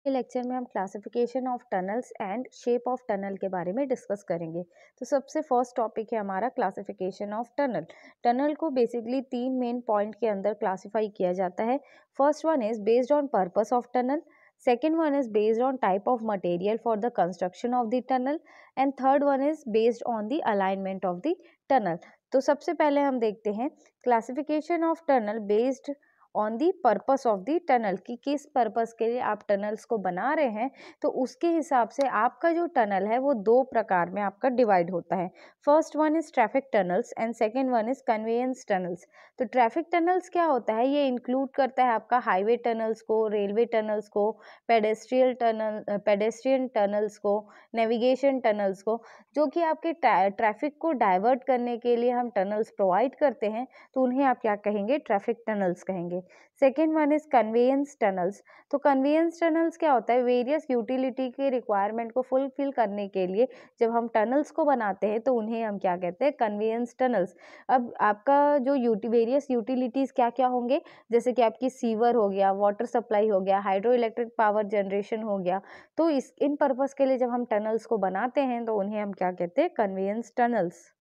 के लेक्चर में हम classification of tunnels and shape of tunnel के बारे में डिस्कस करेंगे। तो सबसे फर्स्ट टॉपिक है हमारा क्लासिफिकेशन ऑफ टनल। टनल को बेसिकली 3 मेन पॉइंट के अंदर क्लासिफाई किया जाता है। First one is based on purpose of tunnel, second one is based on type of material for the construction of the tunnel and third one is based on the alignment of the tunnel. तो सबसे पहले हम देखते हैं classification of tunnel based on the purpose of the tunnel, कि किस purpose के लिए आप टनल्स को बना रहे हैं। तो उसके हिसाब से आपका जो टनल है वो 2 प्रकार में आपका डिवाइड होता है। First one is traffic tunnels and second one is conveyance tunnels. तो ट्रैफिक टनल्स क्या होता है, ये इंक्लूड करता है आपका हाईवे टनल्स को, रेलवे टनल्स को, पेडेस्ट्रियन टनल्स को, नेविगेशन टनल्स को, जो कि आपके ट्रैफिक को डाइवर्ट करने के लिए हम टनल्स प्रोवाइड करते हैं, तो उन्हें आप क्या कहेंगे, ट्रैफिक टनल्स कहेंगे। Second one is conveyance tunnels. तो कन्वेयंस टनल्स क्या होता है, वेरियस यूटिलिटी के रिक्वायरमेंट को फुलफिल करने के लिए जब हम टनल्स को बनाते हैं तो उन्हें हम क्या कहते हैं, कन्वेयंस टनल्स। अब आपका जो वेरियस यूटिलिटीज़ क्या क्या होंगे, जैसे कि आपकी सीवर हो गया, वाटर सप्लाई हो गया, हाइड्रो इलेक्ट्रिक पावर जनरेशन हो गया। तो इन पर्पस के लिए जब हम टनल्स को बनाते हैं तो उन्हें हम क्या कहते हैं, कन्वेयंस टनल्स।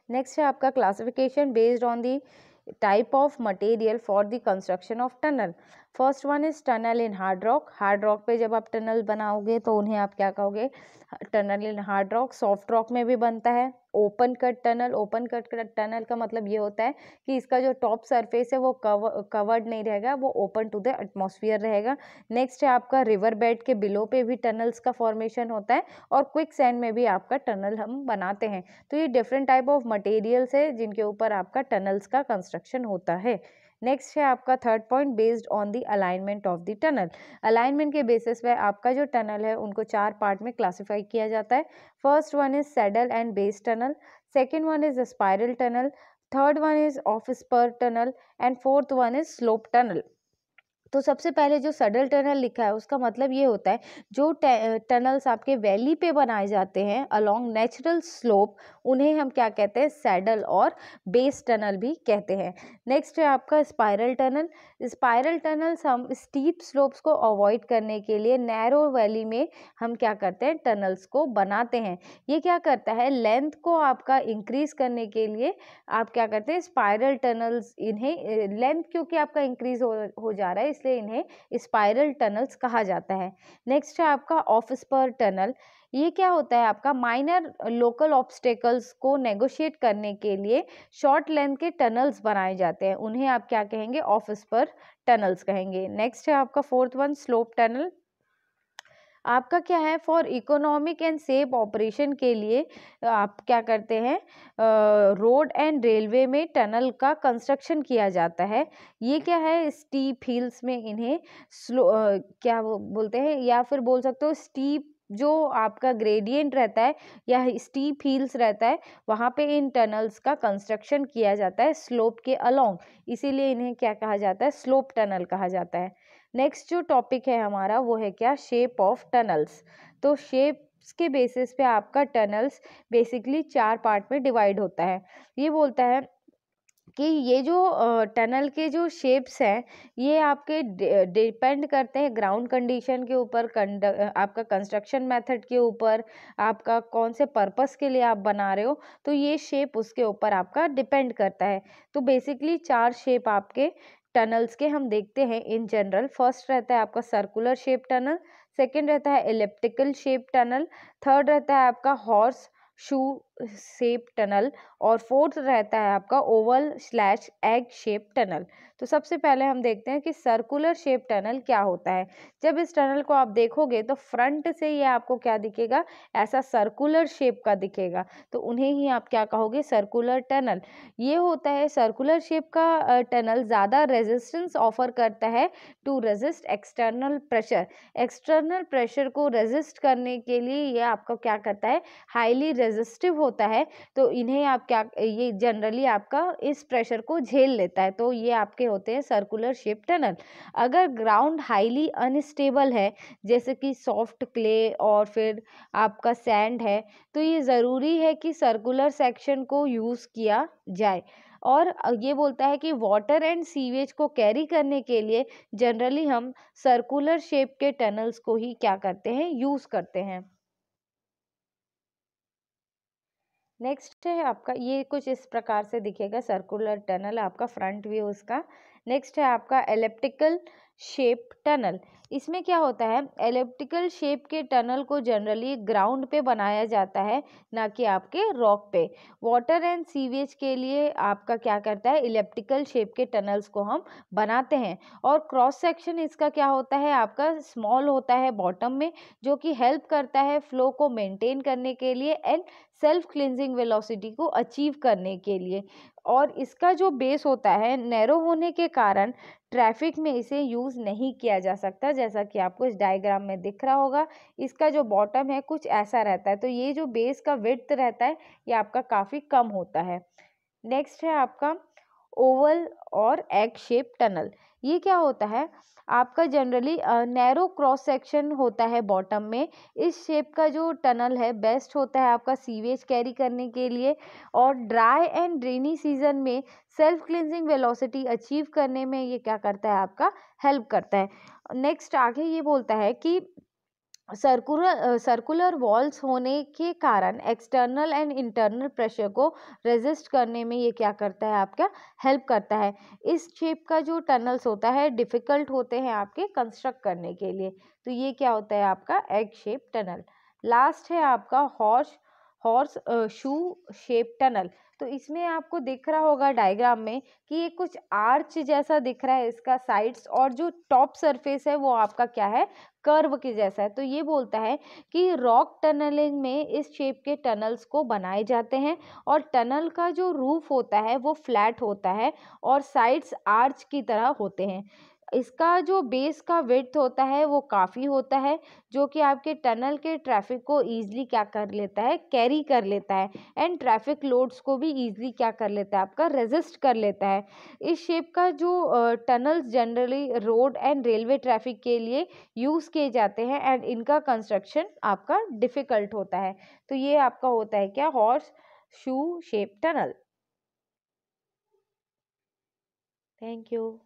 नेक्स्ट है आपका classification based on the type of material for the construction of tunnel. First one is tunnel in hard rock. Hard rock पे जब आप टनल बनाओगे तो उन्हें आप क्या कहोगे, tunnel in hard rock. Soft rock में भी बनता है open cut tunnel. Open cut tunnel का मतलब ये होता है कि इसका जो टॉप सरफेस है वो कवर्ड नहीं रहेगा, वो ओपन टू द एटमॉस्फेयर रहेगा। नेक्स्ट है आपका रिवर बेड के बिलो पे भी टनल्स का फॉर्मेशन होता है और क्विक सैंड में भी आपका टनल हम बनाते हैं। तो ये डिफरेंट टाइप ऑफ मटेरियल्स है जिनके ऊपर आपका टनल्स का कंस्ट्रक्शन होता है। नेक्स्ट है आपका third point based on the alignment of the tunnel. Alignment के बेसिस पे आपका जो टनल है उनको 4 पार्ट में क्लासिफाई किया जाता है। First one is saddle and base tunnel, second one is spiral tunnel, third one is off spur tunnel and fourth one is slope tunnel. तो सबसे पहले जो सैडल टनल लिखा है उसका मतलब ये होता है जो टनल्स आपके वैली पे बनाए जाते हैं अलोंग नेचुरल स्लोप, उन्हें हम क्या कहते हैं, सैडल और बेस टनल भी कहते हैं। नेक्स्ट है आपका स्पाइरल टनल। स्पाइरल टनल्स हम स्टीप स्लोप्स को अवॉइड करने के लिए नैरो वैली में हम क्या करते हैं, टनल्स को बनाते हैं। ये क्या करता है, लेंथ को आपका इंक्रीज करने के लिए आप क्या करते हैं, स्पाइरल टनल्स, इन्हें लेंथ क्योंकि आपका इंक्रीज हो जा रहा है इसलिए इन्हें स्पाइरल टनल्स कहा जाता है। नेक्स्ट है आपका ऑफ स्पर टनल। ये क्या होता है, आपका माइनर लोकल ऑब्स्टेकल्स को नेगोशिएट करने के लिए शॉर्ट लेंथ के टनल्स बनाए जाते हैं, उन्हें आप क्या कहेंगे, ऑफ स्पर टनल्स कहेंगे। नेक्स्ट है आपका फोर्थ वन स्लोप टनल। आपका क्या है, for economic and safe operation के लिए आप क्या करते हैं, रोड एंड रेलवे में टनल का कंस्ट्रक्शन किया जाता है। ये क्या है, स्टीप हिल्स में इन्हें क्या वो बोलते हैं, या फिर बोल सकते हो स्टीप जो आपका ग्रेडियंट रहता है या स्टीप हिल्स रहता है, वहाँ पे इन टनल्स का कंस्ट्रक्शन किया जाता है स्लोप के अलोंग, इसीलिए इन्हें क्या कहा जाता है, स्लोप टनल कहा जाता है। नेक्स्ट जो टॉपिक है हमारा वो है क्या, शेप ऑफ टनल्स। तो शेप्स के बेसिस पे आपका टनल्स बेसिकली 4 पार्ट में डिवाइड होता है। ये बोलता है कि ये जो टनल के जो शेप्स हैं ये आपके डिपेंड करते हैं ग्राउंड कंडीशन के ऊपर, आपका कंस्ट्रक्शन मेथड के ऊपर, आपका कौन से पर्पस के लिए आप बना रहे हो, तो ये शेप उसके ऊपर आपका डिपेंड करता है। तो बेसिकली 4 शेप आपके टनल्स के हम देखते हैं इन जनरल। फर्स्ट रहता है आपका सर्कुलर शेप टनल, सेकंड रहता है एलिप्टिकल शेप टनल, थर्ड रहता है आपका हॉर्स शू शेप टनल और फोर्थ रहता है आपका Oval slash egg shape tunnel. तो सबसे पहले हम देखते हैं कि सर्कुलर शेप टनल क्या होता है। जब इस टनल को आप देखोगे तो फ्रंट से ये आपको क्या दिखेगा, ऐसा सर्कुलर शेप का दिखेगा, तो उन्हें ही आप क्या कहोगे, सर्कुलर टनल। ये होता है सर्कुलर शेप का टनल ज़्यादा रेजिस्टेंस ऑफर करता है to resist external pressure. External pressure को रेजिस्ट करने के लिए ये आपको क्या करता है, हाईली रेजिस्टिव होता है। तो इन्हें आप क्या, ये जनरली आपका इस प्रेशर को झेल लेता है, तो ये आपके होते हैं सर्कुलर शेप टनल। अगर ग्राउंड हाईली अनस्टेबल है जैसे कि सॉफ्ट क्ले और फिर आपका सैंड है, तो ये ज़रूरी है कि सर्कुलर सेक्शन को यूज़ किया जाए। और ये बोलता है कि वाटर एंड सीवेज को कैरी करने के लिए जनरली हम सर्कुलर शेप के टनल्स को ही क्या करते हैं, यूज करते हैं। नेक्स्ट है आपका, ये कुछ इस प्रकार से दिखेगा सर्कुलर टनल, आपका फ्रंट व्यू इसका। नेक्स्ट है आपका एलिप्टिकल शेप टनल। इसमें क्या होता है, एलिप्टिकल शेप के टनल को जनरली ग्राउंड पे बनाया जाता है, ना कि आपके रॉक पे। वाटर एंड सीवेज के लिए आपका क्या करता है, इलिप्टिकल शेप के टनल्स को हम बनाते हैं। और क्रॉस सेक्शन इसका क्या होता है, आपका स्मॉल होता है बॉटम में, जो कि हेल्प करता है फ्लो को मेंटेन करने के लिए एंड सेल्फ क्लिनजिंग वेलोसिटी को अचीव करने के लिए। और इसका जो बेस होता है नैरो होने के कारण ट्रैफिक में इसे यूज़ नहीं किया जा सकता, जैसा कि आपको इस डायग्राम में दिख रहा होगा। इसका जो बॉटम है कुछ ऐसा रहता है, तो ये जो बेस का विड्थ रहता है ये आपका काफ़ी कम होता है। नेक्स्ट है आपका ओवल और एग शेप टनल। ये क्या होता है, आपका जनरली नैरो क्रॉस सेक्शन होता है बॉटम में। इस शेप का जो टनल है बेस्ट होता है आपका सीवेज कैरी करने के लिए, और ड्राई एंड ड्रेनी सीजन में सेल्फ क्लिनजिंग वेलोसिटी अचीव करने में ये क्या करता है, आपका हेल्प करता है। नेक्स्ट आगे ये बोलता है कि सर्कुलर वॉल्स होने के कारण एक्सटर्नल एंड इंटरनल प्रेशर को रेजिस्ट करने में ये क्या करता है, आपका हेल्प करता है। इस शेप का जो टनल्स होता है डिफ़िकल्ट होते हैं आपके कंस्ट्रक्ट करने के लिए, तो ये क्या होता है आपका एग शेप टनल। लास्ट है आपका horse horse shoe shape tunnel. तो इसमें आपको दिख रहा होगा डायग्राम में कि ये कुछ आर्च जैसा दिख रहा है इसका साइड्स, और जो टॉप सरफेस है वो आपका क्या है, कर्व के जैसा है। तो ये बोलता है कि रॉक टनलिंग में इस शेप के टनल्स को बनाए जाते हैं, और टनल का जो रूफ होता है वो फ्लैट होता है और साइड्स आर्च की तरह होते हैं। इसका जो बेस का विड्थ होता है वो काफ़ी होता है, जो कि आपके टनल के ट्रैफिक को ईजिली क्या कर लेता है, कैरी कर लेता है, एंड ट्रैफिक लोड्स को भी ईजिली क्या कर लेता है, आपका रेजिस्ट कर लेता है। इस शेप का जो tunnels generally road and railway traffic के लिए यूज़ किए जाते हैं, एंड इनका कंस्ट्रक्शन आपका डिफ़िकल्ट होता है। तो ये आपका होता है क्या, horse shoe shape tunnel. Thank you.